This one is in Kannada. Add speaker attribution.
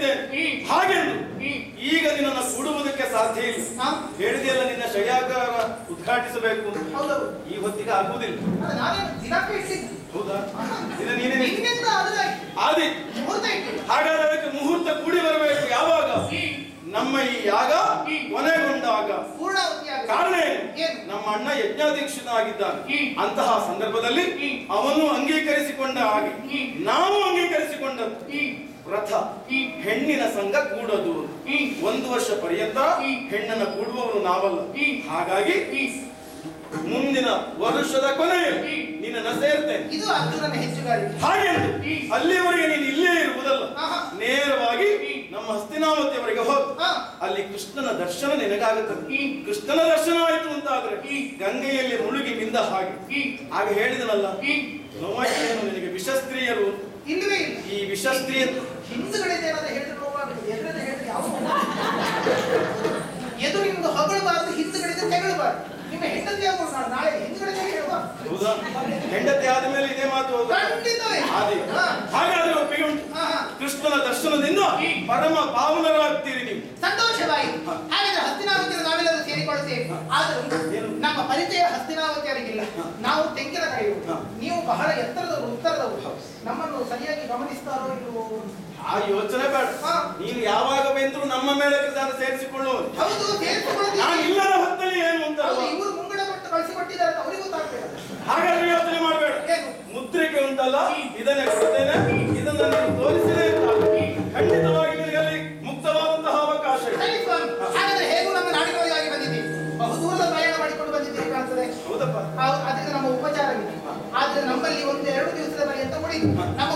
Speaker 1: ಹೇಳಿದ್ದೇನೆ ಹಾಗೆಂದು ಈಗ ನಿನ್ನನ್ನು ಕೂಡುವುದಕ್ಕೆ ಸಾಧ್ಯ ಇಲ್ಲ. ಹೇಳಿದೆಯಲ್ಲ ನಿನ್ನ ಶಯಾಗಾರ ಉದ್ಘಾಟಿಸಬೇಕು ಈ ಹೊತ್ತಿಗೆ ಆಗುವುದಿಲ್ಲ. ಹೌದಾ? ಆದಿ ಹಾಗಾದ್ರೆ ಅದಕ್ಕೆ ಮುಹೂರ್ತ ಕೂಡಿ ಬರಬೇಕು. ಯಾವಾಗ? ನಮ್ಮ ಈ ಯಾಗ ಕೊನೆಗೊಂಡಾಗ. ಕಾರಣ ಏನು? ನಮ್ಮ ಅಣ್ಣ ಯಜ್ಞಾಧ್ಯಕ್ಷನ ಆಗಿದ್ದಾನೆ. ಅಂತಹ ಸಂದರ್ಭದಲ್ಲಿ ಅವನು ಅಂಗೀಕರಿಸಿಕೊಂಡ ಹಾಗೆ ನಾವು ಅಂಗೀಕರಿಸಿಕೊಂಡದ್ದು ರಥ ಹೆಣ್ಣಿನ ಸಂಘ ಕೂಡೋದು. 1 ವರ್ಷ ಪರ್ಯಂತ ಹೆಣ್ಣನ್ನ ಕೂಡುವವರು ನಾವಲ್ಲ. ಹಾಗಾಗಿ ಮುಂದಿನ ವರ್ಷದ ಕೊನೆಯಲ್ಲಿ ನಿನ್ನನ್ನು ಸೇರ್ತೇನೆ. ಹಾಗೆಂದು ಅಲ್ಲಿವರೆಗೆ ನೀನು ಇಲ್ಲೇ ಇರುವುದಲ್ಲ, ನೇರವಾಗಿ ನಮ್ಮ ಹಸ್ತಿನಾವತಿಯವರೆಗೆ ಹೋಗ. ಅಲ್ಲಿ ಕೃಷ್ಣನ ದರ್ಶನ ನಿನಗಾಗುತ್ತದೆ. ಕೃಷ್ಣನ ದರ್ಶನ ಆಯಿತು ಅಂತಾದ್ರೆ ಗಂಗೆಯಲ್ಲಿ ಮುಳುಗಿ ಮಿಂದ ಹಾಗೆ. ಆಗ ಹೇಳಿದನಲ್ಲ ನೋವಾಯಿತು ನಿನಗೆ ವಿಷಸ್ತ್ರೀಯರು. ಈ ವಿಷಸ್ತ್ರೀಯ
Speaker 2: ಎದುರಿಂದ ಹೊಗಳಬಾರದು, ಹಿಂದುಗಡೆಯಿಂದ ತೆಗಳಬಾರದು. ನಿಮ್ಮ ಹೆಂಡತಿ ನಾಳೆ ಹಿಂದುಗಡೆ ಹೇಳುವ.
Speaker 1: ಹೆಂಡತಿ ಆದ ಮೇಲೆ ಇದೇ ಮಾತು. ಹಾಗಾದ್ರೆ ಒಪ್ಪಿಗೆ ಉಂಟು. ಕೃಷ್ಣನ ದರ್ಶನದಿಂದ ಪರಮ ಪಾವನರಾಗ್ತೀರಿ ನೀವು.
Speaker 2: ಸಂತೋಷವಾಯಿತು. ಹಾಗಾದ್ರೆ ಹಸ್ತಿನಾವತಿಯನ್ನು ನಾವೆಲ್ಲರೂ ಸೇರಿಕೊಳ್ಳುತ್ತೇವೆ. ಆದರೂ ನಮ್ಮ ಪರಿಚಯ ಹಸ್ತಿನಾವತಿಯವರಿಗಿಲ್ಲ. ನಾವು ತೆಂಕಿನ ಕರೆಯುವುದು, ನೀವು ಬಹಳ ಎತ್ತರದವರು, ಉತ್ತರದವರು. ನಮ್ಮನ್ನು ಸರಿಯಾಗಿ ಗಮನಿಸ್ತಾರೋ ಇಲ್ಲವೋ
Speaker 1: ಆ ಯೋಚನೆ ಬೇಡ. ನೀನು ಯಾವಾಗ ಬಂದ್ರು ನಮ್ಮ ಮೇಳಕ್ಕೆ ಜನ ಸೇರಿಸಿಕೊಳ್ಳುವುದು.
Speaker 2: ಹೌದು,
Speaker 1: ನಾನು ಇಲ್ಲದ ಹೊತ್ತಲ್ಲಿ ಏನು ಅಂತ
Speaker 2: ಇವರು ಮುಂಗಡ ಕೊಟ್ಟು ಕಳಿಸಿಕೊಟ್ಟಿದ್ದಾರೆ ಅಂತ ಅವರಿಗೂ ಗೊತ್ತಾಗ್ತದೆ.
Speaker 1: ಹಾಗಾದ್ರೆ ಯೋಚನೆ ಮಾಡಬೇಡ. ಮುದ್ರಿಕೆ ಉಂಟಲ್ಲ, ಇದನ್ನೇ ಕೊಡ್ತೇನೆ. ಇದನ್ನು ನೀವು ತೋರಿಸಿದೇ ಖಂಡಿತವಾಗಿ ನಿನಗೆ ಮುಕ್ತವಾದಂತಹ ಅವಕಾಶ.
Speaker 2: ಹಾಗಾದ್ರೆ ಹೇಗೂ ನಮ್ಮ ನಾಡಿನವರಿಗಾಗಿ ಬಂದಿದ್ದೀವಿ. ಬಹುದೂರದ ಪ್ರಯಾಣ ಮಾಡಿಕೊಂಡು ಬಂದಿದ್ದೀವಿ ಕಾಣ್ತದೆ.
Speaker 1: ಹೌದಪ್ಪ.
Speaker 2: ಅದರಿಂದ ನಮ್ಮ ಉಪಚಾರವಿದೆ. ಆದ್ರೆ ನಮ್ಮಲ್ಲಿ 1-2 ದಿವಸದ ಪರ್ಯಂತ ಉಳಿದು ನಮ್ಮ